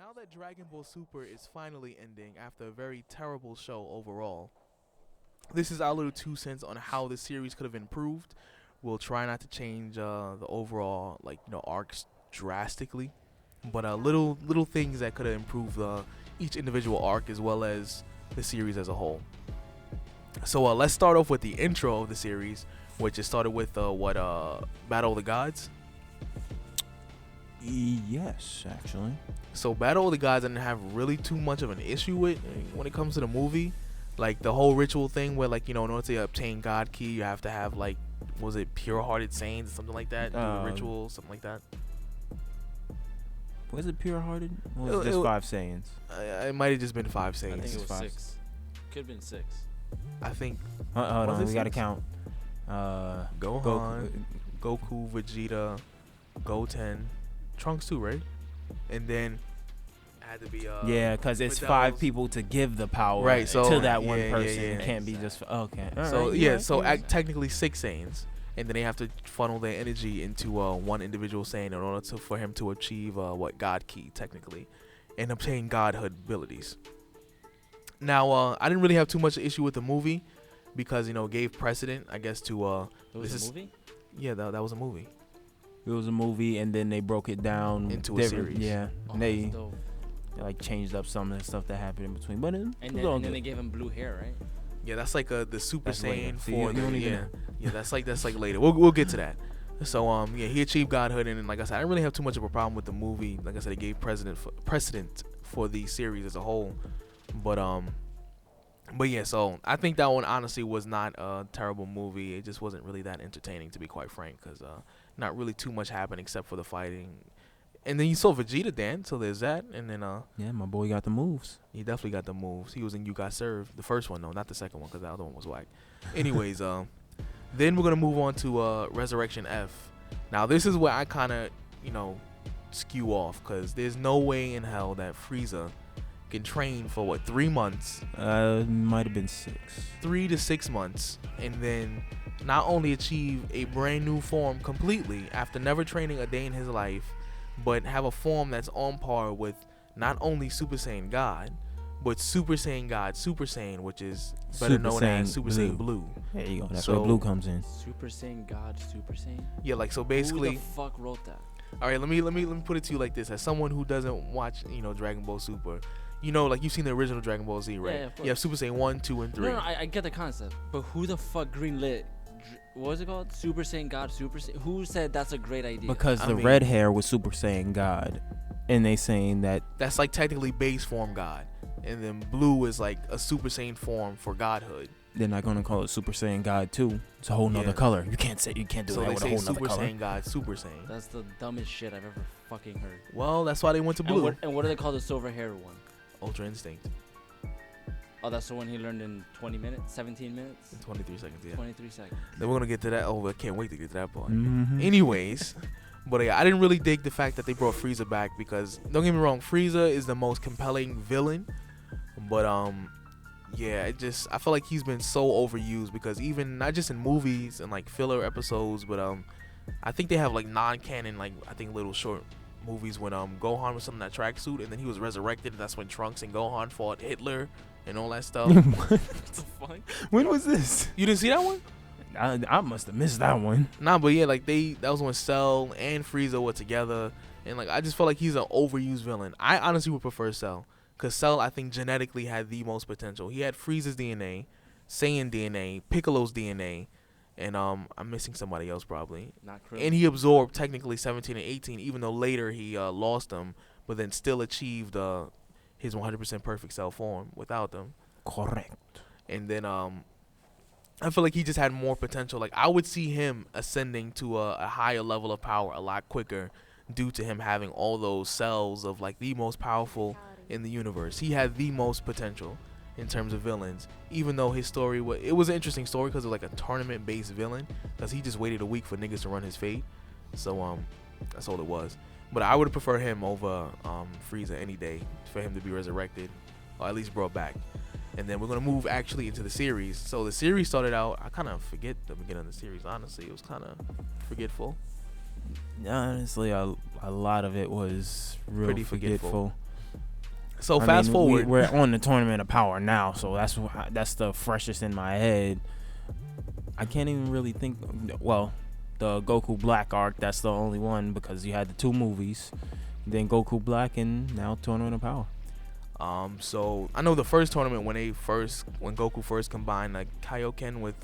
now that Dragon Ball Super is finally ending after a very terrible show overall, this is our little 2 cents on how the series could have improved. We'll try not to change the overall arcs drastically, but little things that could have improved each individual arc as well as the series as a whole. So let's start off with the intro of the series, which is started with Battle of the Gods. Yes, actually. So Battle of the Gods I didn't have really too much of an issue with when it comes to the movie. Like the whole ritual thing where in order to obtain God Key you have to have was it pure hearted Saiyans or something like that? Do a ritual, something like that. Was it pure hearted? Or was it just 5 Saiyans? It might have just been 5 Saiyans. I think it was Five. 6. Could have been 6. I think Hold on, we gotta 6? count. Gohan, Goku, Vegeta, Goten, Trunks too, right? And then it had to be yeah, because it's but that 5 was- people to give the power Right, so- to that one yeah, person. yeah. It can't be just okay. So alright, yeah, yeah. technically 6 Saiyans, and then they have to funnel their energy into one individual Saiyan in order for him to achieve God Key technically, and obtain Godhood abilities. Now I didn't really have too much issue with the movie because it gave precedent, I guess, to It was This a is- movie? yeah that was a movie. It was a movie, and then they broke it down Into a different- series. Yeah, Oh, they that's dope. changed up some of the stuff that happened in between, but it And was then, all and then good. they gave him blue hair, right? Yeah, that's the Super That's later. Saiyan See, for you the don't even yeah know. yeah that's later. We'll get to that. So he achieved godhood, and like I said, I didn't really have too much of a problem with the movie. Like I said, it gave precedent for the series as a whole, but yeah. So I think that one honestly was not a terrible movie. It just wasn't really that entertaining, to be quite frank, because not really too much happened except for the fighting. And then you saw Vegeta dance, so there's that. And then Yeah, my boy got the moves. he definitely got the moves. He was in You Got Served, the first one though, not the second one, because the other one was whack. Anyways, then we're gonna move on to Resurrection F. Now this is where I kind of skew off, because there's no way in hell that Frieza can train for 3 months, Might have been 6. 3 to 6 months, and then not only achieve a brand new form completely after never training a day in his life, but have a form that's on par with not only Super Saiyan God, but Super Saiyan God Super Saiyan, which is better Super known Saiyan as Super Saiyan Blue. Blue. There you go. That's So- where blue comes in. Super Saiyan God, Super Saiyan? Yeah, so Who basically, the fuck wrote that? all right, let me put it to you like this: as someone who doesn't watch Dragon Ball Super, you've seen the original Dragon Ball Z, right? Yeah, of You have Super Saiyan 1, 2, and 3. No, I get the concept, but who the fuck greenlit? What was it called? Super Saiyan God, Super Saiyan? Who said that's a great idea? Because I the mean- red hair was Super Saiyan God, and they saying that That's technically base form God, and then Blue is like a Super Saiyan form for Godhood. they're not gonna call it Super Saiyan God 2. It's a whole nother Yeah. color. You can't do So that they with a say whole nother Super color. Saiyan God, Super Saiyan. That's the dumbest shit I've ever fucking heard. Well, that's why they went to Blue. And what do they call the silver hair one? Ultra Instinct. Oh, that's the one he learned in 20 minutes, 17 minutes, 23 seconds, yeah. 23 seconds. Then we're gonna get to that. Oh, I can't wait to get to that part. Mhm. Anyways, but yeah, I didn't really dig the fact that they brought Frieza back, because don't get me wrong, Frieza is the most compelling villain, but yeah, I feel like he's been so overused, because even not just in movies and filler episodes, but I think they have non-canon I think little short movies when Gohan was in that tracksuit and then he was resurrected, and that's when Trunks and Gohan fought Hitler and all that stuff. What the fuck? When was this? You didn't see that one? I must have missed that one. Nah, but yeah, that was when Cell and Frieza were together, and I just feel like he's an overused villain. I honestly would prefer Cell, because Cell, I think, genetically had the most potential. He had Frieza's DNA, Saiyan DNA, Piccolo's DNA, and I'm missing somebody else probably. Not Krillin. And he absorbed technically 17 and 18, even though later he lost them, but then still achieved his 100% perfect Cell form without them. Correct. And then I feel like he just had more potential. I would see him ascending to a higher level of power a lot quicker, due to him having all those cells of the most powerful in the universe. He had the most potential in terms of villains, even though his story was an interesting story, because it was a tournament based villain, because he just waited a week for niggas to run his fate. So that's all it was. But I would prefer him over Frieza any day, for him to be resurrected, or at least brought back. And then we're going to move actually into the series. So the series started out, I kind of forget the beginning of the series, honestly. It was kind of forgetful. Honestly, a lot of it was real Pretty forgetful. forgetful. So I fast mean, forward. we're on the Tournament of Power now, so that's the freshest in my head. I can't even really think. Well, the Goku Black arc, that's the only one because you had the 2 movies, then Goku Black, and now Tournament of Power. So I know the first tournament when Goku first combined like Kaioken with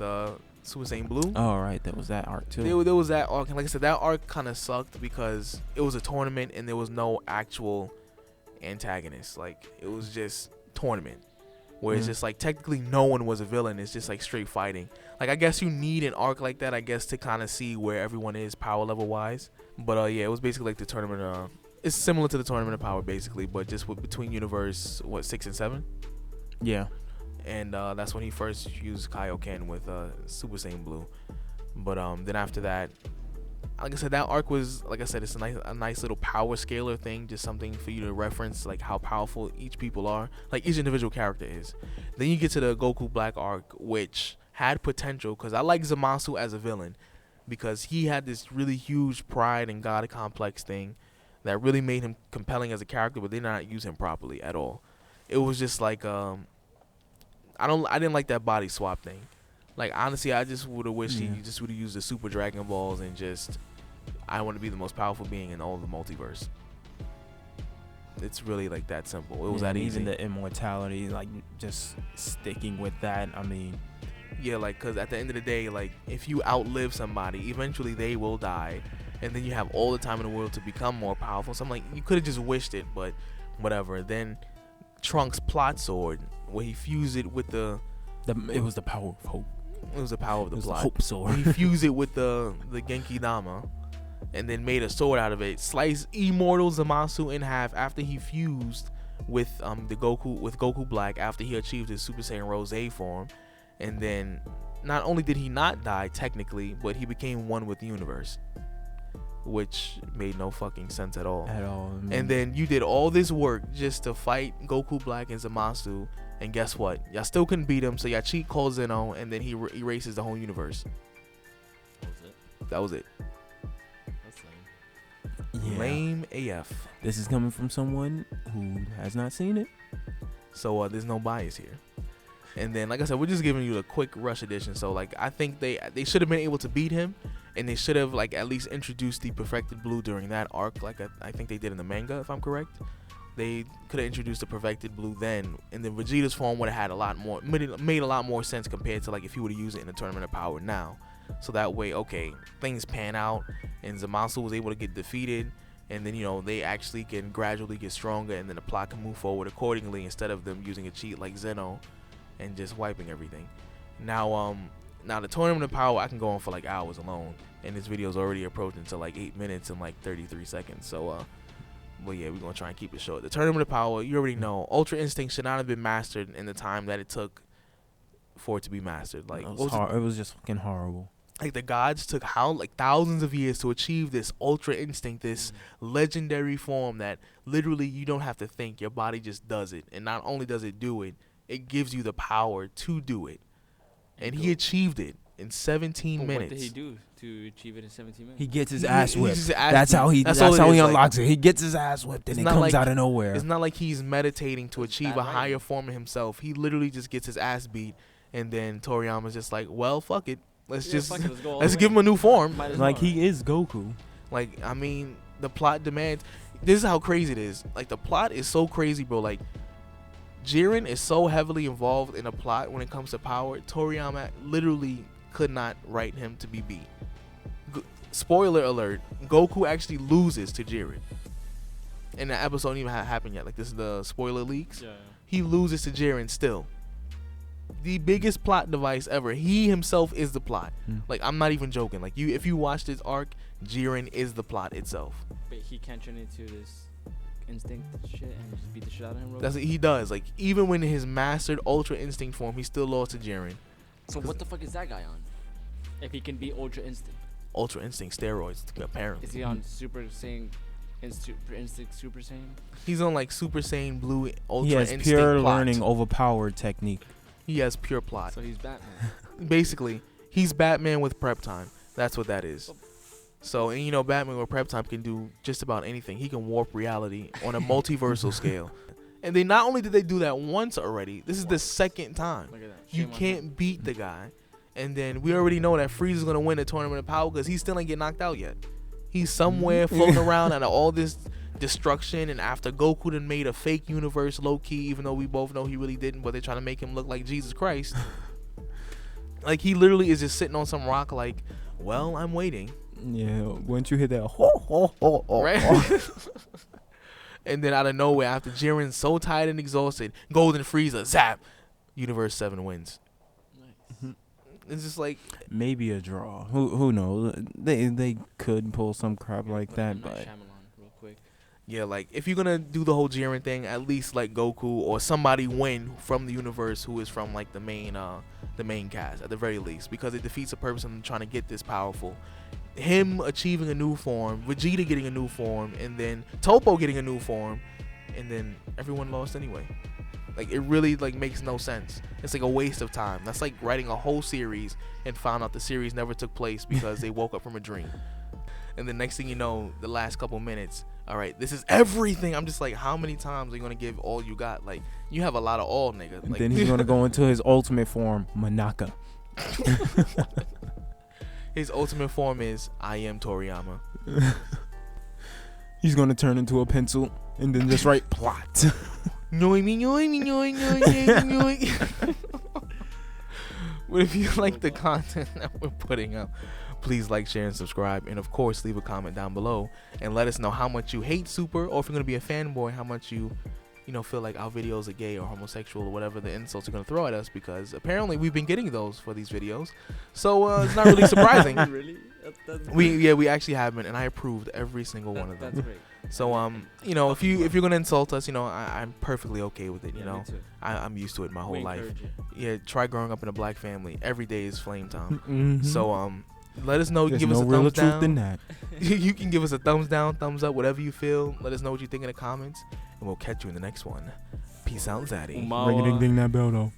Super Saiyan Blue. Oh, right, that was that arc too. There was that arc, and like I said, that arc kind of sucked because it was a tournament and there was no actual antagonist. Like it was just tournament, where it's just like technically no one was a villain. It's just like straight fighting. Like I guess you need an arc like that, I guess, to kind of see where everyone is power level wise. But yeah, it was basically like the tournament. It's similar to the Tournament of Power basically, but just between universe 6 and 7. Yeah. And that's when he first used Kaioken with Super Saiyan Blue. But then after that, like I said, that arc was, like I said, it's a nice little power scalar thing, just something for you to reference, like how powerful each people are, like each individual character is. Then you get to the Goku Black arc, which had potential, because I like Zamasu as a villain, because he had this really huge pride and god complex thing that really made him compelling as a character, but they did not use him properly at all. It was just like I didn't like that body swap thing. Like honestly, I just would have wished he just would have used the Super Dragon Balls and just, I want to be the most powerful being in all the multiverse. It's really like that simple. It was that easy. Even the immortality, like just sticking with that. I mean, yeah, like because at the end of the day, like if you outlive somebody, eventually they will die, and then you have all the time in the world to become more powerful. So I'm like, you could have just wished it, but whatever. Then Trunks' plot sword, where he fused it with it was the power of hope. It was the power of the plot. Hope sword. He fused it with the Genki Dama, and then made a sword out of it. Sliced immortal Zamasu in half after he fused with Goku Black after he achieved his Super Saiyan Rose form, and then not only did he not die technically, but he became one with the universe, which made no fucking sense at all. And then you did all this work just to fight Goku Black and Zamasu, and guess what? Y'all still couldn't beat him, so y'all cheat call Zeno, and then he erases the whole universe. That was it. That's lame. Yeah. Lame AF. This is coming from someone who has not seen it. So there's no bias here. And then, like I said, we're just giving you a quick rush edition. So like, I think they should have been able to beat him, and they should have like at least introduced the Perfected Blue during that arc, like I think they did in the manga, if I'm correct. They could have introduced the Perfected Blue then, and then Vegeta's form would have had a lot more, made a lot more sense compared to like if you were to use it in the Tournament of Power now. So that way, okay, things pan out, and Zamasu was able to get defeated, and then they actually can gradually get stronger, and then the plot can move forward accordingly instead of them using a cheat like Zeno and just wiping everything. Now the Tournament of Power, I can go on for like hours alone, and this video is already approaching to like 8 minutes and like 33 seconds. So but yeah, we're gonna try and keep it short. The Tournament of Power, you already know, Ultra Instinct should not have been mastered in the time that it took for it to be mastered. Like it was just fucking horrible. Like the gods took thousands of years to achieve this Ultra Instinct, this legendary form that literally you don't have to think, your body just does it. And not only does it do it, it gives you the power to do it. And he achieved it in 17 minutes. What did he do to achieve it in 17 minutes? He gets his ass whipped. That's how he unlocks it. He gets his ass whipped, and it comes out of nowhere. It's not like he's meditating to achieve a higher form of himself. He literally just gets his ass beat, and then Toriyama's just like, well, fuck it. Let's give him a new form. Like, he is Goku. Like, I mean, the plot demands. This is how crazy it is. Like, the plot is so crazy, bro. Like, Jiren is so heavily involved in the plot when it comes to power. Toriyama literally could not write him to be beat. Spoiler alert: Goku actually loses to Jiren. And the episode don't even happened yet. Like, this is the spoiler leaks. Yeah. He loses to Jiren still. The biggest plot device ever. He himself is the plot. Like, I'm not even joking. Like, if you watch this arc, Jiren is the plot itself. But he can't turn into this instinct shit and just beat the shit out of him. That's what he does. Like, even when in his mastered Ultra Instinct form, he still lost to Jiren. So what the fuck is that guy on? If he can be Ultra Instinct. Ultra Instinct steroids, apparently. Is he on Super Saiyan? Super Instinct Super Saiyan? He's on like Super Saiyan Blue Ultra He has Instinct pure plot. learning overpowered technique. He has pure plot. So he's Batman. Basically, he's Batman with prep time. That's what that is. So, and Batman with prep time can do just about anything. He can warp reality on a multiversal scale. And they not only did they do that once already, this is the second time. Look at that. You Shame on him. can't beat the guy. And then we already know that Frieza's going to win the Tournament of Power because he still ain't get knocked out yet. He's somewhere floating around out of all this destruction. And after Goku done made a fake universe low-key, even though we both know he really didn't, but they're trying to make him look like Jesus Christ. Like, he literally is just sitting on some rock like, well, I'm waiting. Yeah, once you hit that, ho, ho, ho, ho, Right? ho. And then out of nowhere, after Jiren's so tired and exhausted, Golden Frieza, zap, Universe 7 wins. Nice. It's just like, Maybe a draw. Who knows? They could pull some crap like Put that, M. Night but Shyamalan real quick. yeah, like if you're gonna do the whole Jiren thing, at least let Goku or somebody win from the universe who is from like the main cast at the very least, because it defeats the purpose of them trying to get this powerful. Him achieving a new form, Vegeta getting a new form, and then Toppo getting a new form, and then everyone lost anyway. Like, it really like makes no sense. It's like a waste of time. That's like writing a whole series and found out the series never took place because they woke up from a dream. And the next thing you know, the last couple minutes, all right, this is everything. I'm just like, how many times are you gonna give all you got? Like, you have a lot of all, nigga. and Like, then he's gonna go into his ultimate form, Manaka. his ultimate form is I am Toriyama. He's gonna turn into a pencil and then just write plot. But if you like the content that we're putting up, please like, share, and subscribe. And of course, leave a comment down below and let us know how much you hate Super, or if you're gonna be a fanboy, how much you feel like our videos are gay or homosexual or whatever the insults are gonna throw at us, because apparently we've been getting those for these videos. So it's not really surprising. Really? That's We actually have been, and I approved every single one of them. That's great. So if you're gonna insult us, I'm perfectly okay with it. Yeah, me too. I'm used to it my whole We life. encourage it. Yeah, try growing up in a black family. Every day is flame time. Mhm. So let us know. There's Give no us a realer thumbs truth down. than that. You can give us a thumbs down, thumbs up, whatever you feel. Let us know what you think in the comments, and we'll catch you in the next one. Peace out, Zaddy. Umawa. Ring a ding ding that bell though.